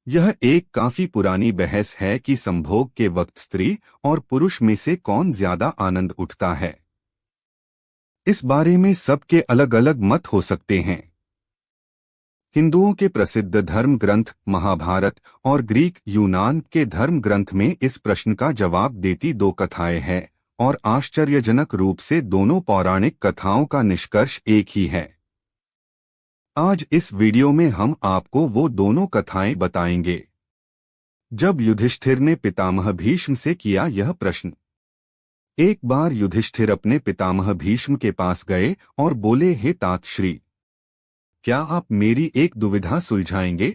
यह एक काफी पुरानी बहस है कि संभोग के वक्त स्त्री और पुरुष में से कौन ज्यादा आनंद उठता है। इस बारे में सबके अलग अलग मत हो सकते हैं। हिंदुओं के प्रसिद्ध धर्म ग्रंथ महाभारत और ग्रीक यूनान के धर्म ग्रंथ में इस प्रश्न का जवाब देती दो कथाएं हैं, और आश्चर्यजनक रूप से दोनों पौराणिक कथाओं का निष्कर्ष एक ही है। आज इस वीडियो में हम आपको वो दोनों कथाएं बताएंगे। जब युधिष्ठिर ने पितामह भीष्म से किया यह प्रश्न। एक बार युधिष्ठिर अपने पितामह भीष्म के पास गए और बोले, हे तात श्री, क्या आप मेरी एक दुविधा सुलझाएंगे?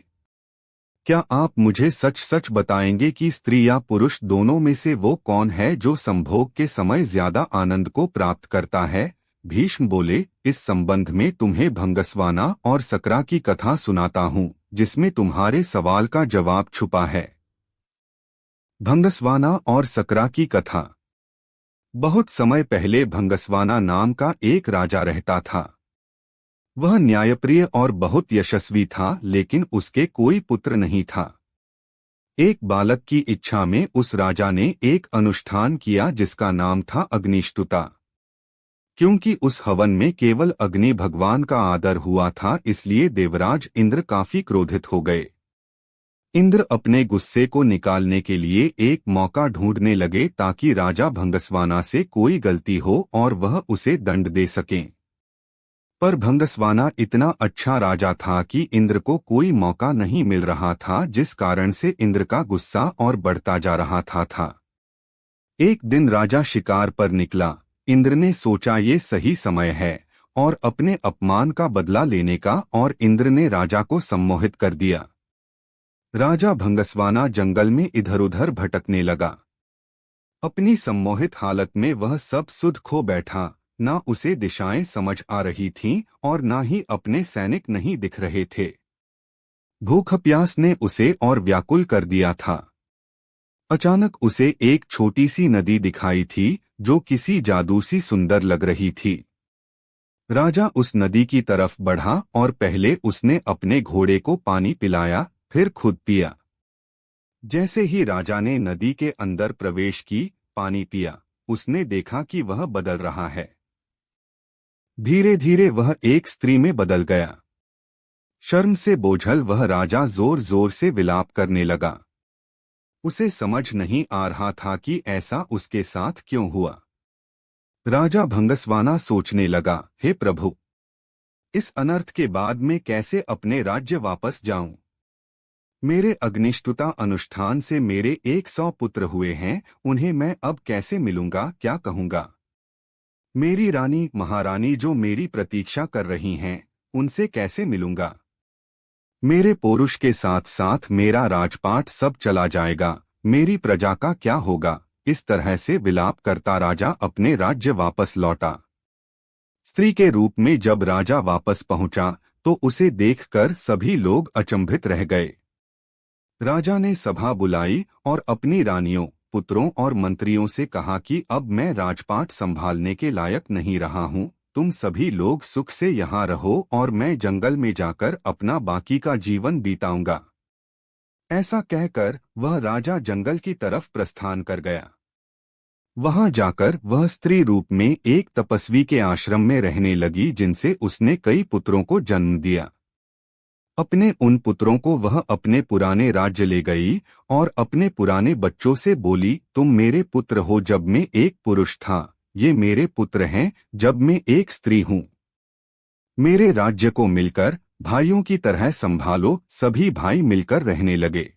क्या आप मुझे सच सच बताएंगे कि स्त्री या पुरुष दोनों में से वो कौन है जो संभोग के समय ज्यादा आनंद को प्राप्त करता है? भीष्म बोले, इस संबंध में तुम्हें भंगस्वाना और सकरा की कथा सुनाता हूँ, जिसमें तुम्हारे सवाल का जवाब छुपा है। भंगस्वाना और सकरा की कथा। बहुत समय पहले भंगस्वाना नाम का एक राजा रहता था। वह न्यायप्रिय और बहुत यशस्वी था, लेकिन उसके कोई पुत्र नहीं था। एक बालक की इच्छा में उस राजा ने एक अनुष्ठान किया जिसका नाम था अग्निष्टुता। क्योंकि उस हवन में केवल अग्नि भगवान का आदर हुआ था, इसलिए देवराज इंद्र काफी क्रोधित हो गए। इंद्र अपने गुस्से को निकालने के लिए एक मौका ढूंढने लगे ताकि राजा भंगस्वाना से कोई गलती हो और वह उसे दंड दे सकें। पर भंगस्वाना इतना अच्छा राजा था कि इंद्र को कोई मौका नहीं मिल रहा था, जिस कारण से इंद्र का गुस्सा और बढ़ता जा रहा था। एक दिन राजा शिकार पर निकला। इंद्र ने सोचा ये सही समय है और अपने अपमान का बदला लेने का, और इंद्र ने राजा को सम्मोहित कर दिया। राजा भंगस्वाना जंगल में इधर उधर भटकने लगा। अपनी सम्मोहित हालत में वह सब सुध खो बैठा। ना उसे दिशाएं समझ आ रही थीं और ना ही अपने सैनिक नहीं दिख रहे थे। भूख प्यास ने उसे और व्याकुल कर दिया था। अचानक उसे एक छोटी सी नदी दिखाई थी जो किसी जादू सी सुंदर लग रही थी। राजा उस नदी की तरफ बढ़ा और पहले उसने अपने घोड़े को पानी पिलाया, फिर खुद पिया। जैसे ही राजा ने नदी के अंदर प्रवेश की, पानी पिया, उसने देखा कि वह बदल रहा है। धीरे धीरे वह एक स्त्री में बदल गया। शर्म से बोझल वह राजा जोर जोर से विलाप करने लगा। उसे समझ नहीं आ रहा था कि ऐसा उसके साथ क्यों हुआ। राजा भंगस्वाना सोचने लगा, हे प्रभु, इस अनर्थ के बाद मैं कैसे अपने राज्य वापस जाऊं? मेरे अग्निष्टुता अनुष्ठान से मेरे 100 पुत्र हुए हैं, उन्हें मैं अब कैसे मिलूंगा, क्या कहूंगा? मेरी रानी महारानी जो मेरी प्रतीक्षा कर रही हैं, उनसे कैसे मिलूंगा? मेरे पौरुष के साथ साथ मेरा राजपाट सब चला जाएगा, मेरी प्रजा का क्या होगा? इस तरह से विलाप करता राजा अपने राज्य वापस लौटा। स्त्री के रूप में जब राजा वापस पहुंचा तो उसे देखकर सभी लोग अचंभित रह गए। राजा ने सभा बुलाई और अपनी रानियों, पुत्रों और मंत्रियों से कहा कि अब मैं राजपाट संभालने के लायक नहीं रहा हूँ। तुम सभी लोग सुख से यहाँ रहो और मैं जंगल में जाकर अपना बाकी का जीवन बिताऊंगा। ऐसा कहकर वह राजा जंगल की तरफ प्रस्थान कर गया। वहां जाकर वह स्त्री रूप में एक तपस्वी के आश्रम में रहने लगी, जिनसे उसने कई पुत्रों को जन्म दिया। अपने उन पुत्रों को वह अपने पुराने राज्य ले गई और अपने पुराने बच्चों से बोली, तुम मेरे पुत्र हो जब मैं एक पुरुष था, ये मेरे पुत्र हैं जब मैं एक स्त्री हूँ। मेरे राज्य को मिलकर भाइयों की तरह संभालो। सभी भाई मिलकर रहने लगे।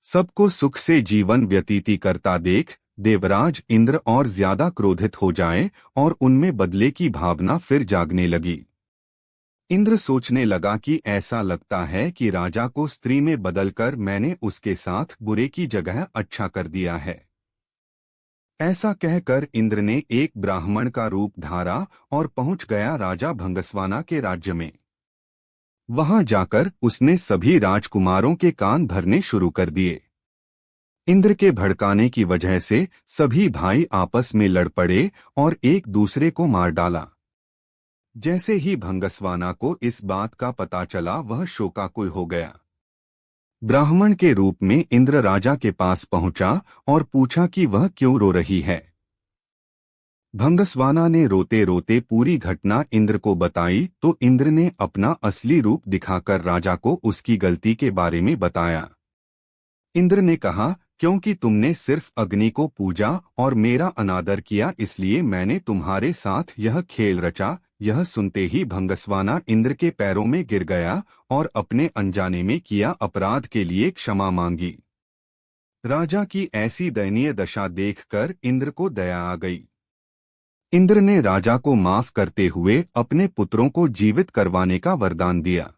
सबको सुख से जीवन व्यतीत करता देख देवराज इंद्र और ज्यादा क्रोधित हो जाए और उनमें बदले की भावना फिर जागने लगी। इंद्र सोचने लगा कि ऐसा लगता है कि राजा को स्त्री में बदलकर मैंने उसके साथ बुरे की जगह अच्छा कर दिया है। ऐसा कहकर इंद्र ने एक ब्राह्मण का रूप धारा और पहुंच गया राजा भंगस्वाना के राज्य में। वहां जाकर उसने सभी राजकुमारों के कान भरने शुरू कर दिए। इंद्र के भड़काने की वजह से सभी भाई आपस में लड़ पड़े और एक दूसरे को मार डाला। जैसे ही भंगस्वाना को इस बात का पता चला, वह शोकाकुल हो गया। ब्राह्मण के रूप में इंद्र राजा के पास पहुंचा और पूछा कि वह क्यों रो रही है। भंगस्वाना ने रोते रोते पूरी घटना इंद्र को बताई तो इंद्र ने अपना असली रूप दिखाकर राजा को उसकी गलती के बारे में बताया। इंद्र ने कहा, क्योंकि तुमने सिर्फ अग्नि को पूजा और मेरा अनादर किया इसलिए मैंने तुम्हारे साथ यह खेल रचा। यह सुनते ही भंगस्वाना इंद्र के पैरों में गिर गया और अपने अनजाने में किया अपराध के लिए क्षमा मांगी। राजा की ऐसी दयनीय दशा देखकर इंद्र को दया आ गई। इंद्र ने राजा को माफ करते हुए अपने पुत्रों को जीवित करवाने का वरदान दिया।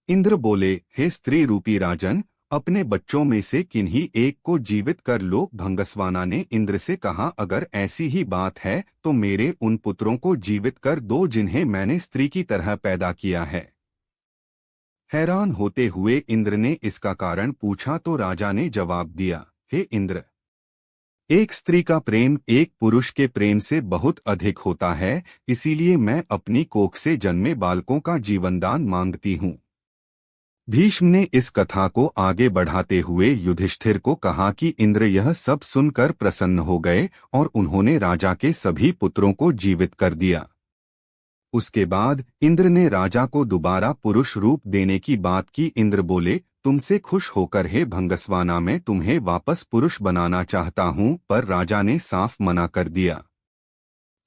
इंद्र बोले, हे स्त्री रूपी राजन, अपने बच्चों में से किन्हीं एक को जीवित कर लो। भंगस्वाना ने इंद्र से कहा, अगर ऐसी ही बात है तो मेरे उन पुत्रों को जीवित कर दो जिन्हें मैंने स्त्री की तरह पैदा किया है। हैरान होते हुए इंद्र ने इसका कारण पूछा तो राजा ने जवाब दिया, हे इंद्र, एक स्त्री का प्रेम एक पुरुष के प्रेम से बहुत अधिक होता है, इसीलिए मैं अपनी कोख से जन्मे बालकों का जीवनदान मांगती हूँ। भीष्म ने इस कथा को आगे बढ़ाते हुए युधिष्ठिर को कहा कि इंद्र यह सब सुनकर प्रसन्न हो गए और उन्होंने राजा के सभी पुत्रों को जीवित कर दिया। उसके बाद इंद्र ने राजा को दोबारा पुरुष रूप देने की बात की। इंद्र बोले, तुमसे खुश होकर हे भंगस्वाना मैं तुम्हें वापस पुरुष बनाना चाहता हूँ, पर राजा ने साफ मना कर दिया।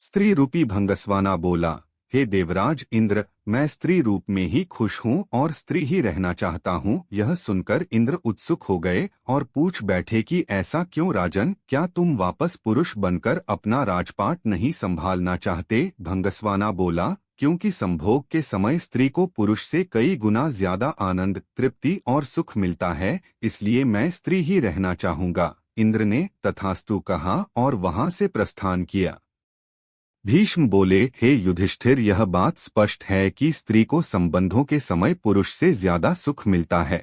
स्त्री रूपी भंगस्वाना बोला, हे देवराज इंद्र, मैं स्त्री रूप में ही खुश हूँ और स्त्री ही रहना चाहता हूँ। यह सुनकर इंद्र उत्सुक हो गए और पूछ बैठे कि ऐसा क्यों राजन, क्या तुम वापस पुरुष बनकर अपना राजपाट नहीं संभालना चाहते? भंगस्वाना बोला, क्योंकि संभोग के समय स्त्री को पुरुष से कई गुना ज्यादा आनंद, तृप्ति और सुख मिलता है, इसलिए मैं स्त्री ही रहना चाहूंगा। इंद्र ने तथास्तु कहा और वहां से प्रस्थान किया। भीष्म बोले, हे युधिष्ठिर, यह बात स्पष्ट है कि स्त्री को संबंधों के समय पुरुष से ज्यादा सुख मिलता है।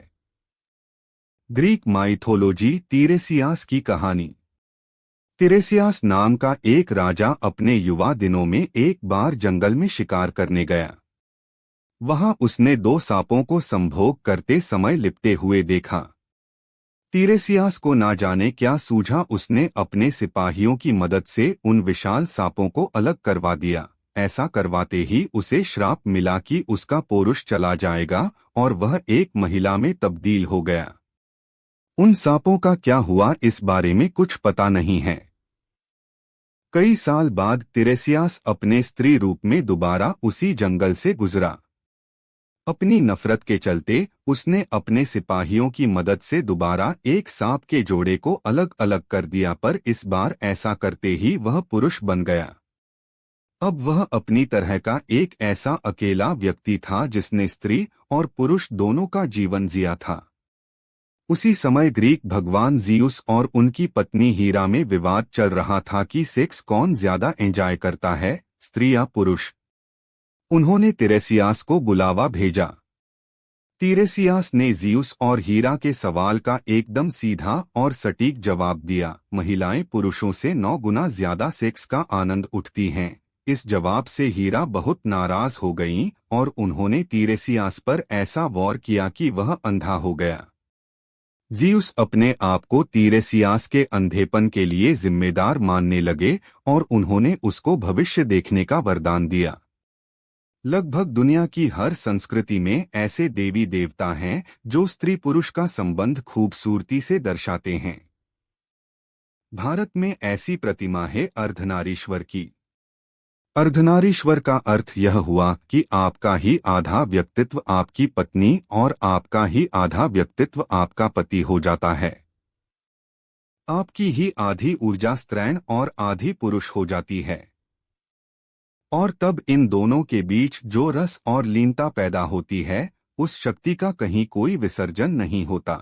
ग्रीक माइथोलॉजी तीरेसियास की कहानी। तीरेसियास नाम का एक राजा अपने युवा दिनों में एक बार जंगल में शिकार करने गया। वहां उसने 2 सांपों को संभोग करते समय लिपटे हुए देखा। तीरेसियास को ना जाने क्या सूझा, उसने अपने सिपाहियों की मदद से उन विशाल सांपों को अलग करवा दिया। ऐसा करवाते ही उसे श्राप मिला कि उसका पौरुष चला जाएगा और वह एक महिला में तब्दील हो गया। उन सांपों का क्या हुआ इस बारे में कुछ पता नहीं है। कई साल बाद तीरेसियास अपने स्त्री रूप में दोबारा उसी जंगल से गुजरा। अपनी नफरत के चलते उसने अपने सिपाहियों की मदद से दोबारा एक सांप के जोड़े को अलग अलग कर दिया, पर इस बार ऐसा करते ही वह पुरुष बन गया। अब वह अपनी तरह का एक ऐसा अकेला व्यक्ति था जिसने स्त्री और पुरुष दोनों का जीवन जिया था। उसी समय ग्रीक भगवान ज़ीउस और उनकी पत्नी हीरा में विवाद चल रहा था कि सेक्स कौन ज्यादा एंजॉय करता है, स्त्री या पुरुष। उन्होंने तीरेसियास को बुलावा भेजा। तीरेसियास ने ज़ीउस और हीरा के सवाल का एकदम सीधा और सटीक जवाब दिया, महिलाएं पुरुषों से 9 गुना ज्यादा सेक्स का आनंद उठती हैं। इस जवाब से हीरा बहुत नाराज हो गईं और उन्होंने तीरेसियास पर ऐसा वार किया कि वह अंधा हो गया। ज़ीउस अपने आप को तीरेसियास के अंधेपन के लिए जिम्मेदार मानने लगे और उन्होंने उसको भविष्य देखने का वरदान दिया। लगभग दुनिया की हर संस्कृति में ऐसे देवी देवता हैं जो स्त्री पुरुष का संबंध खूबसूरती से दर्शाते हैं। भारत में ऐसी प्रतिमा है अर्धनारीश्वर की। अर्धनारीश्वर का अर्थ यह हुआ कि आपका ही आधा व्यक्तित्व आपकी पत्नी और आपका ही आधा व्यक्तित्व आपका पति हो जाता है। आपकी ही आधी ऊर्जा स्त्रैण और आधी पुरुष हो जाती है और तब इन दोनों के बीच जो रस और लीनता पैदा होती है, उस शक्ति का कहीं कोई विसर्जन नहीं होता।